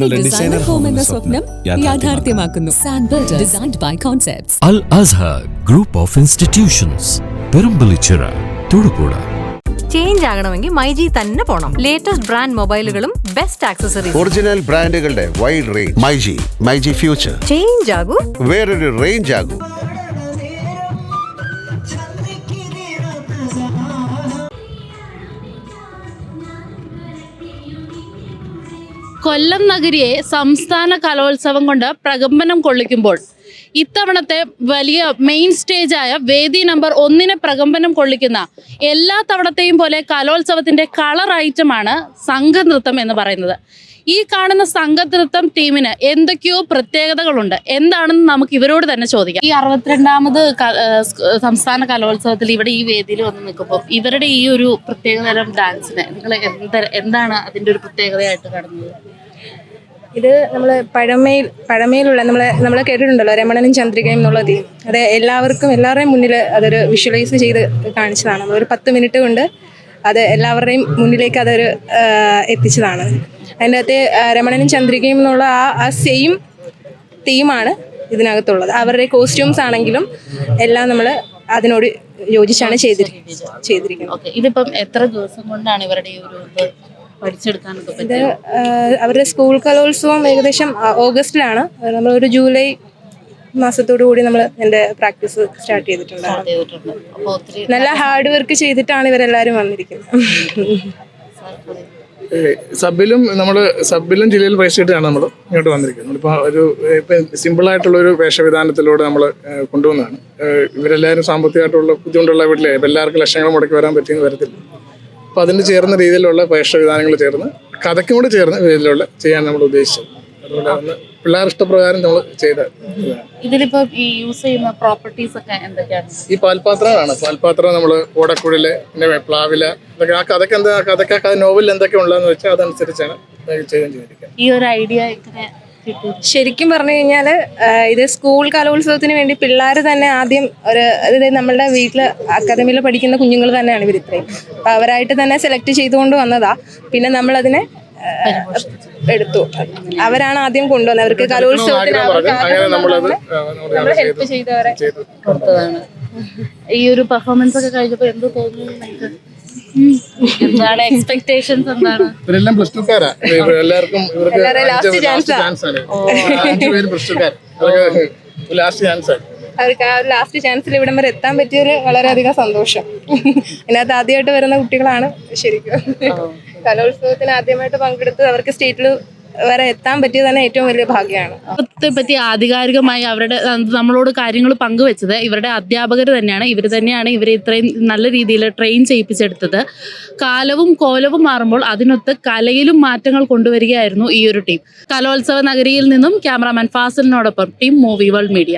Designer home എന്ന സ്വപ്നം യാഥാർത്ഥ്യമാക്കുന്നു. സാൻബിൾഡ് designed by concepts. Al Azhar Group of Institutions, Perumbalichira, Thodupuzha. Change ആകണമെങ്കിൽ മൈജി തന്നെ പോണം. ലേറ്റസ്റ്റ് ബ്രാൻഡ് മൊബൈലുകളും ബെസ്റ്റ് ആക്സസറീസ്, ഒറിജിനൽ ബ്രാൻഡുകളുടെ wide range. MyG future. Change ആകൂ, വേറൊരു റേഞ്ച് ആകൂ. കൊല്ലം നഗരിയെ സംസ്ഥാന കലോത്സവം കൊണ്ട് പ്രകമ്പനം കൊള്ളിക്കുമ്പോൾ ഇത്തവണത്തെ വലിയ മെയിൻ സ്റ്റേജായ വേദി നമ്പർ 1 പ്രകമ്പനം കൊള്ളിക്കുന്ന എല്ലാ തവണത്തെയും പോലെ കലോത്സവത്തിൻ്റെ കളർ ഐറ്റമാണ് സംഘനൃത്തം എന്ന് പറയുന്നത്. ഈ കാണുന്ന സംഘനൃത്തം ടീമിന് എന്തൊക്കെയോ പ്രത്യേകതകളുണ്ട്. എന്താണെന്ന് നമുക്ക് ഇവരോട് തന്നെ ചോദിക്കാം. ഈ 62ാമത് സംസ്ഥാന കലോത്സവത്തിൽ ഇവിടെ ഈ വേദിയിൽ വന്ന് നിൽക്കുമ്പോൾ ഇവരുടെ ഈ ഒരു പ്രത്യേകതരം ഡാൻസിന് നിങ്ങൾ എന്താണ് അതിൻ്റെ ഒരു പ്രത്യേകതയായിട്ട് കാണുന്നത്? ഇത് നമ്മൾ പഴമയിലുള്ള നമ്മളെ കേട്ടിട്ടുണ്ടല്ലോ, രമണനും ചന്ദ്രികയും എന്നുള്ള തീം. അത് എല്ലാവരുടെയും മുന്നിൽ അതൊരു വിഷ്വലൈസ് ചെയ്ത് കാണിച്ചതാണ്. നമ്മളൊരു 10 മിനിറ്റ് കൊണ്ട് അത് എല്ലാവരുടെയും മുന്നിലേക്ക് അതൊരു എത്തിച്ചതാണ്. അതിൻ്റെ അകത്ത് രമണനും ചന്ദ്രികയും എന്നുള്ള ആ സെയിം തീമാണ് ഇതിനകത്തുള്ളത്. അവരുടെ കോസ്റ്റ്യൂംസ് ആണെങ്കിലും എല്ലാം നമ്മൾ അതിനോട് യോജിച്ചാണ് ചെയ്തിരിക്കുന്നത്. ഇതിപ്പം എത്ര ദിവസം കൊണ്ടാണ് ഇവരുടെ ഈ ഒരു പഠിച്ചെടുക്കാനൊക്കെ പറ്റുന്നത്? ഇത് അവരുടെ സ്കൂൾ കലോത്സവം ഏകദേശം ഓഗസ്റ്റിലാണ്. നമ്മളൊരു ജൂലൈ മാസത്തോടു കൂടി നമ്മൾ എൻ്റെ പ്രാക്ടീസ് സ്റ്റാർട്ട് ചെയ്തിട്ടുണ്ട്. നല്ല ഹാർഡ് വർക്ക് ചെയ്തിട്ടാണ് ഇവരെല്ലാവരും വന്നിരിക്കുന്നത്. സബിലും ജില്ലയിൽ പൈസയിട്ടാണ് നമ്മൾ ഇങ്ങോട്ട് വന്നിരിക്കുന്നത്. ഇപ്പം സിമ്പിളായിട്ടുള്ളൊരു വേഷവിധാനത്തിലൂടെ നമ്മൾ കൊണ്ടുവന്നതാണ്. ഇവരെല്ലാവരും സാമ്പത്തികമായിട്ടുള്ള ബുദ്ധിമുട്ടുള്ള വീട്ടിലെ ഇപ്പം എല്ലാവർക്കും ലക്ഷങ്ങൾ മുടക്കി വരാൻ പറ്റിയെന്ന് വരത്തില്ല. അപ്പോൾ അതിന് ചേർന്ന രീതിയിലുള്ള വേഷവിധാനങ്ങൾ ചേർന്ന് കഥയ്ക്കും കൂടെ ചേർന്ന് രീതിയിലുള്ള ചെയ്യാൻ നമ്മൾ ഉദ്ദേശിച്ചത്. അതുകൊണ്ട് പിള്ളേർ ഇഷ്ടപ്രകാരം നമ്മൾ ചെയ്ത ഇതിലിപ്പോ ഈ യൂസ് ചെയ്യുന്ന പ്രോപ്പർട്ടീസ് ഒക്കെ എന്തൊക്കെയാണ്? ഈ പാൽപാത്രം നമ്മൾ ഓടക്കുഴല്, പിന്നെ പ്ലാവില, ഇതൊക്കെ ആ കഥയ്ക്ക് നോവലിൽ എന്തൊക്കെ ഉള്ളതെന്ന് വെച്ചാൽ അതനുസരിച്ചാണ് ചെയ്തിരിക്കുന്നത്. ഈ ഒരു ഐഡിയ ശരിക്കും പറഞ്ഞു കഴിഞ്ഞാൽ ഇത് സ്കൂൾ കലോത്സവത്തിന് വേണ്ടി പിള്ളേർ തന്നെ ആദ്യം അതായത് നമ്മളുടെ വീട്ടിൽ അക്കാദമിയിൽ പഠിക്കുന്ന കുഞ്ഞുങ്ങൾ തന്നെയാണ് ഇവർ ഇത്രയും. അപ്പം അവരായിട്ട് തന്നെ സെലക്ട് ചെയ്തുകൊണ്ട് വന്നതാ. പിന്നെ നമ്മളതിനെ എടുത്തു. അവരാണ് ആദ്യം കൊണ്ടുവന്നത്. അവർക്ക് കലോത്സവത്തിന് നമ്മൾ ഹെൽപ്പ് ചെയ്തവരെ കൊടുത്തതാണ്. ഈ ഒരു പെർഫോമൻസ് ഒക്കെ കഴിഞ്ഞപ്പോൾ എന്ത് തോന്നുന്നു? എന്താണ് എക്സ്പെക്ടേഷൻസ്? എന്താണ്? ഇവരെല്ലാം പ്ലസ് ടുക്കാരാ. എല്ലാവർക്കും ലാസ്റ്റ് ചാൻസ് അവർക്ക് ആ ഒരു ലാസ്റ്റ് ചാൻസിൽ ഇവിടം വരെ എത്താൻ പറ്റിയൊരു വളരെയധികം സന്തോഷം. ഇതിനകത്ത് ആദ്യമായിട്ട് വരുന്ന കുട്ടികളാണ്. ശരിക്കും കലോത്സവത്തിന് ആദ്യമായിട്ട് പങ്കെടുത്ത് അവർക്ക് സ്റ്റേറ്റിൽ വരെ എത്താൻ പറ്റിയത് തന്നെ ഏറ്റവും വലിയ ഭാഗ്യമാണ്. പറ്റി ആധികാരികമായി അവരുടെ നമ്മളോട് കാര്യങ്ങൾ പങ്കുവെച്ചത് ഇവരുടെ അധ്യാപകർ തന്നെയാണ്. ഇവർ തന്നെയാണ് ഇവരെ ഇത്രയും നല്ല രീതിയിൽ ട്രെയിൻ ചെയ്യിപ്പിച്ചെടുത്തത്. കാലവും കോലവും മാറുമ്പോൾ അതിനൊത്ത് കലയിലും മാറ്റങ്ങൾ കൊണ്ടുവരികയായിരുന്നു ഈ ഒരു ടീം. കലോത്സവ നഗരിയിൽ നിന്നും ക്യാമറാമാൻ ഫാസിലിനോടൊപ്പം ടീം മൂവി വേൾഡ് മീഡിയ.